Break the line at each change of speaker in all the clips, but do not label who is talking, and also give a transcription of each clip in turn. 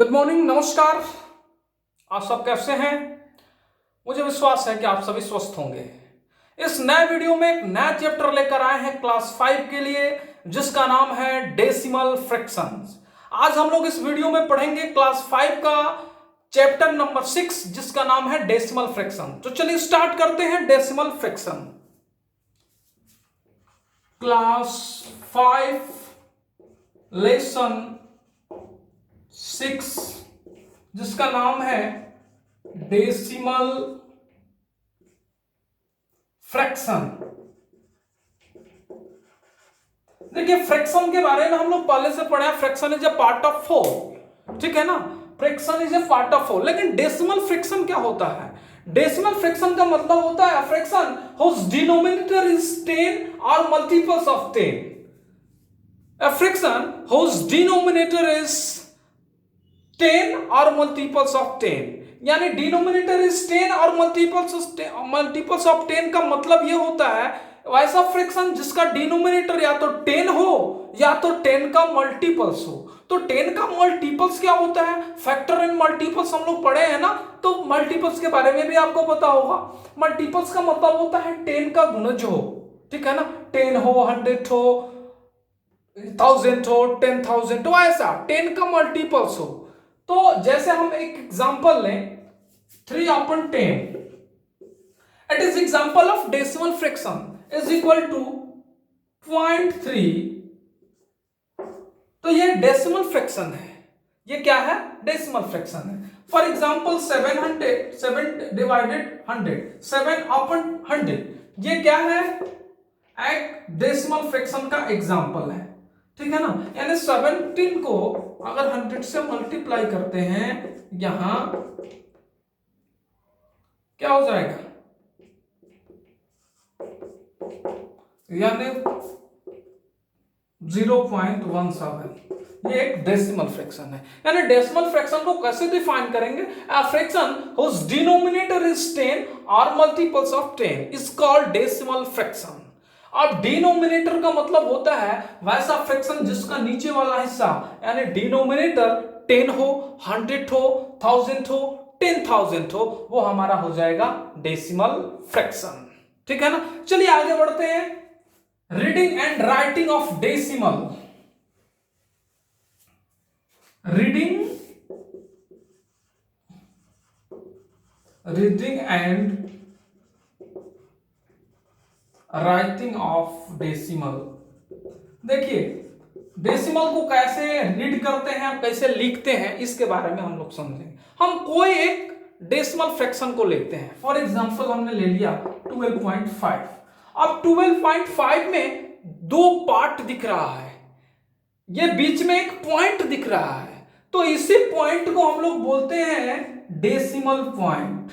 Good morning, नमस्कार। आप सब कैसे हैं? मुझे विश्वास है कि आप सभी स्वस्थ होंगे। इस नए वीडियो में एक नया चैप्टर लेकर आए हैं क्लास 5 के लिए, जिसका नाम है डेसिमल फ्रैक्शंस। आज हम लोग इस वीडियो में पढ़ेंगे क्लास 5 का चैप्टर नंबर 6, जिसका नाम है डेसिमल फ्रैक्शन। तो चलिए स्टार्ट करते हैं डेसिमल फ्रैक्शन। क्लास 5 लेसन 6, जिसका नाम है डेसिमल फ्रैक्शन। देखिए, फ्रैक्शन के बारे में हम लोग पहले से पढ़े हैं। Fraction is a part of whole, ठीक है ना। Fraction is a part of whole. लेकिन डेसिमल फ्रैक्शन क्या होता है? डेसिमल फ्रैक्शन का मतलब होता है fraction whose denominator is 10 or multiples of 10. A fraction whose denominator is 10 और मल्टीपल्स ऑफ 10, यानी डिनोमिनेटर इज 10 और मल्टीपल्स ऑफ 10 का मतलब यह होता है वैसा फ्रैक्शन जिसका डिनोमिनेटर या तो 10 हो या तो 10 का मल्टीपल्स हो। तो 10 का मल्टीपल्स क्या होता है? फैक्टर एंड मल्टीपल्स हम लोग पढ़े हैं ना, तो मल्टीपल्स के बारे में भी आपको पता होगा। मल्टीपल्स का मतलब होता है 10 का गुणज हो, ठीक है ना। 10 हो, 100 हो, 1000 हो, 10,000 हो, ऐसा 10 का मल्टीपल्स हो। तो जैसे हम एक एग्जांपल लें, 3/10, it is example of decimal fraction is equal to 0.3। तो ये डेसिमल फ्रैक्शन है। ये क्या है? डेसिमल फ्रैक्शन है। फॉर एग्जांपल 7 डिवाइडेड 100, 7/100, ये क्या है? एक डेसिमल फ्रैक्शन का एग्जांपल है, ठीक है ना। यानी 17 को अगर 100 से मल्टीप्लाई करते हैं, यहां क्या हो जाएगा? यानी 0.17। ये एक डेसिमल फ्रैक्शन है। यानी डेसिमल फ्रैक्शन को कैसे डिफाइन करेंगे? A fraction whose denominator is 10 or multiples of 10 is called decimal fraction। अब डिनोमिनेटर का मतलब होता है वैसा फ्रैक्शन जिसका नीचे वाला हिस्सा, यानी डिनोमिनेटर 10 हो, 100 हो, 1000 हो, 10,000 हो, वो हमारा हो जाएगा डेसिमल फ्रैक्शन, ठीक है ना। चलिए आगे बढ़ते हैं। Reading and writing of decimal. Reading and writing of decimal. देखिए, डेसिमल को कैसे रीड करते हैं, कैसे लिखते हैं, इसके बारे में हम लोग समझेंगे। हम कोई एक डेसिमल फ्रैक्शन को लेते हैं। फॉर एग्जांपल हमने ले लिया 12.5। अब 12.5 में दो पार्ट दिख रहा है, ये बीच में एक पॉइंट दिख रहा है, तो इसी पॉइंट को हम लोग बोलते हैं डेसिमल पॉइंट।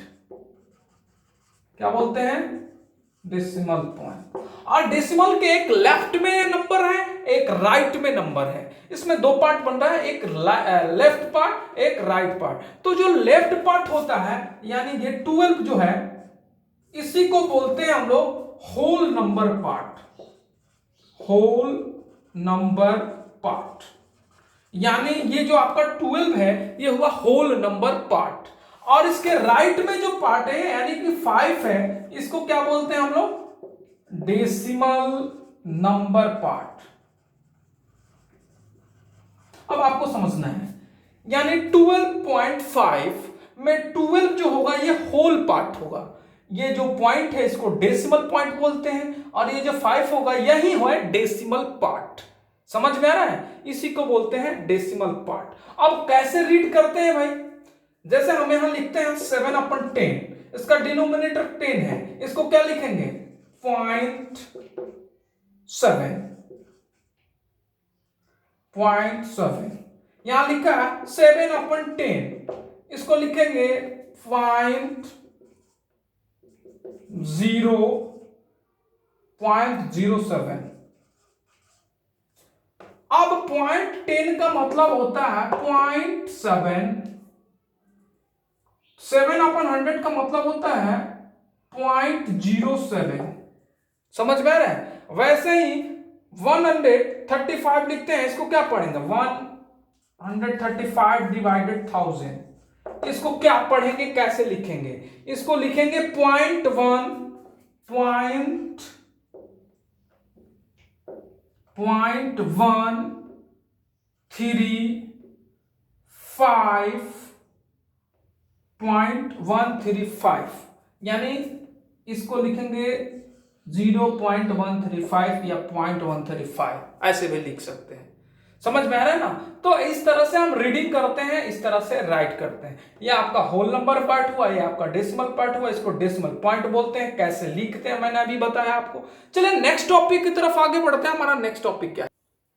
क्या बोलते हैं? Decimal point. और डेसिमल के एक लेफ्ट में नंबर है, एक राइट में नंबर है। इसमें दो पार्ट बन रहा है, एक लेफ्ट पार्ट, एक राइट पार्ट। तो जो लेफ्ट पार्ट होता है, यानी ये 12 जो है, इसी को बोलते हैं हम लोग whole number part. Whole number part, यानी ये जो आपका 12 है, ये हुआ होल नंबर पार्ट। और इसके राइट में जो पार्ट है, यानी कि 5 है, इसको क्या बोलते हैं हम लोग? Decimal number part. अब आपको समझना है, यानी 12.5 में 12 जो होगा ये होल पार्ट होगा। ये जो पॉइंट है इसको डेसिमल पॉइंट बोलते हैं, और ये जो 5 होगा यही है डेसिमल पार्ट। समझ में आ रहा है? इसी को बोलते हैं डेसिमल पार्ट। अब कैसे रीड करते हैं भाई? जैसे हम यहां लिखते हैं 7/10, इसका डिनोमिनेटर 10 है, इसको क्या लिखेंगे? 0.7। यहां लिखा है 7/10, इसको लिखेंगे 0.07। अब 0.10 का मतलब होता है 0.7, 7/100 का मतलब होता है 0.07। समझ में आ रहा है? वैसे ही 135 लिखते हैं, इसको क्या पढ़ेंगे? 1 135 डिवाइडेड 1000। इसको क्या पढ़ेंगे, कैसे लिखेंगे? इसको लिखेंगे 0.135 यानी इसको लिखेंगे 0.135 या 0.135, ऐसे भी लिख सकते हैं। समझ में आ रहा है ना? तो इस तरह से हम रीडिंग करते हैं, इस तरह से राइट करते हैं। ये आपका होल नंबर पार्ट हुआ, ये आपका डेसिमल पार्ट हुआ, इसको डेसिमल पॉइंट बोलते हैं। कैसे लिखते हैं मैंने अभी बताया आपको। चलिए नेक्स्ट टॉपिक की तरफ आगे बढ़ते हैं। हमारा नेक्स्ट टॉपिक क्या है?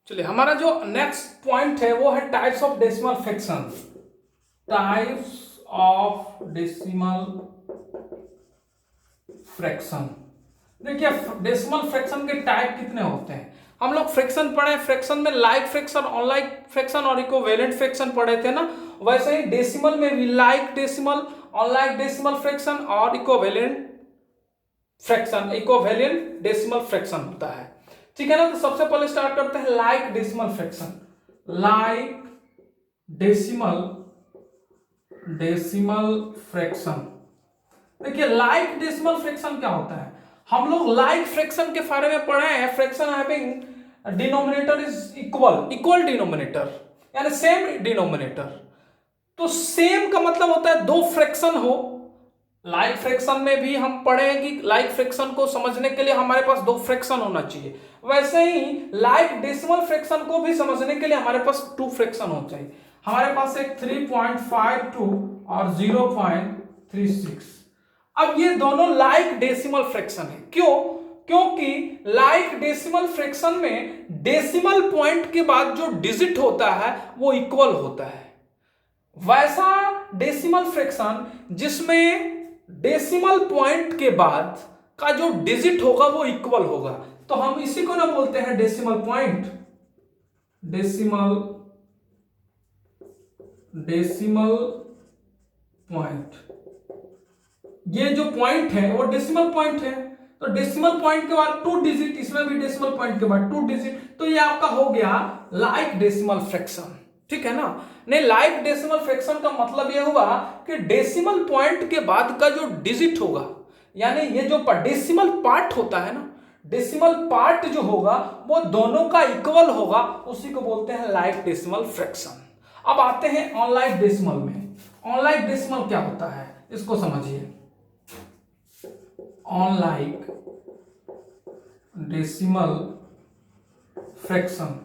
चलिए हमारा जो नेक्स्ट पॉइंट है वो है types of decimal fraction. Types of decimal fraction. देखिए डेसिमल फ्रैक्शन के टाइप कितने होते हैं? हम लोग फ्रैक्शन पढ़े, फ्रैक्शन में लाइक फ्रैक्शन, अनलाइक फ्रैक्शन और इक्विवेलेंट फ्रैक्शन पढ़े थे ना। वैसे ही डेसिमल में भी like decimal, unlike decimal fraction और equivalent fraction, equivalent decimal fraction होता है। ठीक है ना? तो सबसे पहले स्टार्ट करते हैं like decimal fraction. Like decimal fraction. देखिए लाइक डेसिमल फ्रैक्शन क्या होता है? हम लोग लाइक फ्रैक्शन के बारे में पढ़े हैं। Fraction having denominator is equal denominator, यानी सेम डिनोमिनेटर। तो सेम का मतलब होता है दो फ्रैक्शन हो। लाइक फ्रैक्शन में भी हम पढ़े हैं कि लाइक फ्रैक्शन को समझने के लिए हमारे पास दो फ्रैक्शन होना चाहिए। वैसे ही लाइक डेसिमल फ्रैक्शन को भी समझने के लिए हमारे पास टू फ्रैक्शन होना चाहिए। हमारे पास एक 3.52 और 0.36। अब ये दोनों लाइक डेसिमल फ्रैक्शन है। क्यों? क्योंकि लाइक डेसिमल फ्रैक्शन में डेसिमल पॉइंट के बाद जो डिजिट होता है वो इक्वल होता है। वैसा डेसिमल फ्रैक्शन जिसमें डेसिमल पॉइंट के बाद का जो डिजिट होगा वो इक्वल होगा, तो हम इसी को ना बोलते हैं डेसिमल पॉइंट। डेसिमल पॉइंट, ये जो पॉइंट है वो डेसिमल पॉइंट है। तो डेसिमल पॉइंट के बाद टू डिजिट, इसमें भी डेसिमल पॉइंट के बाद टू डिजिट, तो ये आपका हो गया लाइक डेसिमल फ्रैक्शन। ठीक है ना? नहीं, लाइक डेसिमल फ्रैक्शन का मतलब यह हुआ कि डेसिमल पॉइंट के बाद का जो डिजिट होगा, यानी ये जो डेसिमल पार्ट होता है ना, डेसिमल पार्ट जो होगा वो दोनों का इक्वल होगा, उसी को बोलते हैं लाइक डेसिमल फ्रैक्शन। अब आते हैं अनलाइक डेसिमल में। अनलाइक डेसिमल क्या होता है इसको समझिए। Unlike decimal fraction.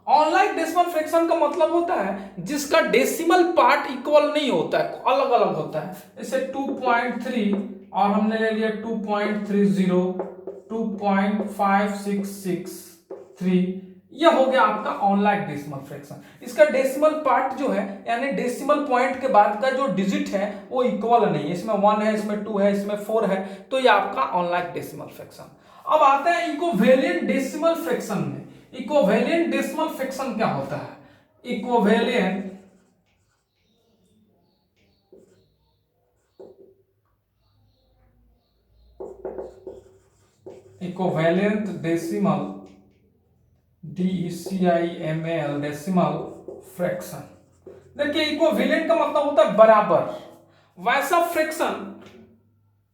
Unlike decimal fraction का मतलब होता है जिसका डेसिमल पार्ट इक्वल नहीं होता है, अलग अलग होता है। जैसे 2.3 और हमने ले लिया 2.30, 2.5663, यह हो गया आपका अनलाइक डेसिमल फ्रैक्शन। इसका डेसिमल पार्ट जो है, यानी डेसिमल पॉइंट के बाद का जो डिजिट है वो इक्वल नहीं है। इसमें 1 है, इसमें 2 है, इसमें 4 है, तो ये आपका अनलाइक डेसिमल फ्रैक्शन। अब आते हैं इक्विवेलेंट डेसिमल फ्रैक्शन में। इक्विवेलेंट डेसिमल फ्रैक्शन क्या होता है? Equivalent decimal DECIMAL decimal fraction. देखिए इक्विवेलेंट का मतलब होता है बराबर। वैसा फ्रैक्शन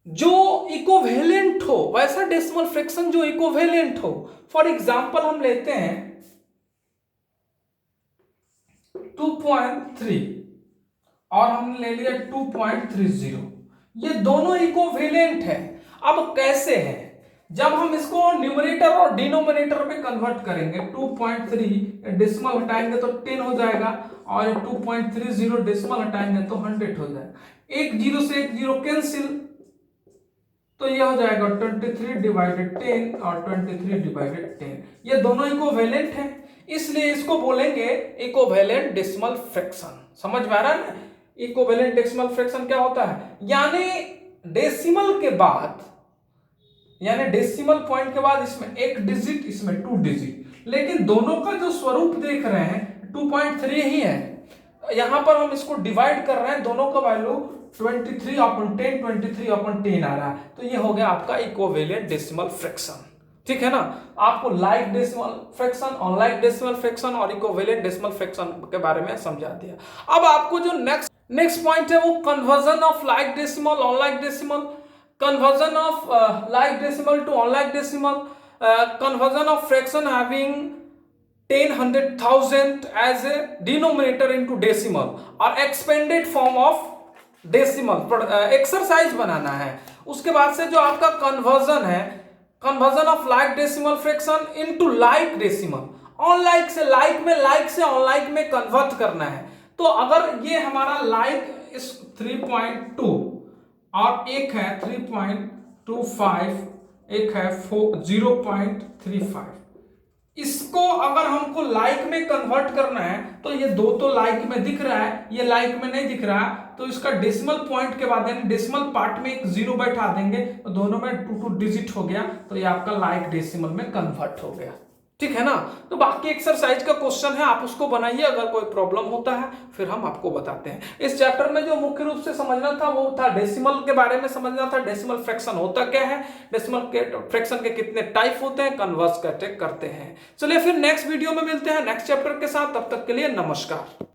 जो इक्विवेलेंट हो, वैसा डेसिमल फ्रैक्शन जो इक्विवेलेंट हो। फॉर एग्जांपल हम लेते हैं 2.3 और हमने ले लिया 2.30, ये दोनों इक्विवेलेंट है। अब कैसे है? जब हम इसको न्यूमरेटर और डिनोमिनेटर में कन्वर्ट करेंगे, 2.3 डेसिमल हटाएंगे तो 10 हो जाएगा, और 2.30 डेसिमल हटाएंगे तो 100 हो जाएगा। एक जीरो से एक जीरो कैंसिल, तो यह हो जाएगा 23/10 और 23/10। ये दोनों इक्विवेलेंट है, इसलिए इसको बोलेंगे इक्विवेलेंट डेसिमल फ्रैक्शन। समझ में आ रहा है ना? इक्विवेलेंट डेसिमल फ्रैक्शन क्या होता है? यानी डेसिमल के बाद, यानी डेसिमल पॉइंट के बाद इसमें एक डिजिट, इसमें टू डिजिट, लेकिन दोनों का जो स्वरूप देख रहे हैं 2.3 ही है। यहां पर हम इसको डिवाइड कर रहे हैं, दोनों का वैल्यू 23/10 आ रहा है, तो ये हो गया आपका इक्विवेलेंट डेसिमल फ्रैक्शन। ठीक है ना। आपको like decimal fraction, unlike decimal fraction और इक्विवेलेंट डेसिमल फ्रैक्शन के बारे में समझा दिया। अब आपको जो नेक्स्ट पॉइंट है वो conversion of like decimal unlike decimal, conversion of like decimal to unlike decimal, conversion of fraction having 10, 100,000 as a denominator into decimal और expanded form of decimal exercise बनाना है। उसके बाद से जो आपका कन्वर्जन है, conversion of like decimal fraction into like decimal, unlike से लाइक में, लाइक से अनलाइक में कन्वर्ट करना है। तो अगर ये हमारा लाइक इस 3.2 और एक है 3.25, एक है 0.35, इसको अगर हमको लाइक में कन्वर्ट करना है तो ये दो तो लाइक में दिख रहा है, ये लाइक में नहीं दिख रहा, तो इसका डेसिमल पॉइंट के बाद यानी डेसिमल पार्ट में एक जीरो बैठा देंगे तो दोनों में 2 डिजिट हो गया, तो ये आपका लाइक डेसिमल में कन्वर्ट हो गया। ठीक है ना। तो बाकी एक्सरसाइज का क्वेश्चन है, आप उसको बनाइए, अगर कोई प्रॉब्लम होता है फिर हम आपको बताते हैं। इस चैप्टर में जो मुख्य रूप से समझना था वो था डेसिमल के बारे में समझना था, डेसिमल फ्रैक्शन होता क्या है, डेसिमल के फ्रैक्शन के कितने टाइप होते हैं, कन्वर्ट कैसे करते हैं। चलिए फिर नेक्स्ट वीडियो में मिलते हैं नेक्स्ट चैप्टर के साथ, तब तक के लिए नमस्कार।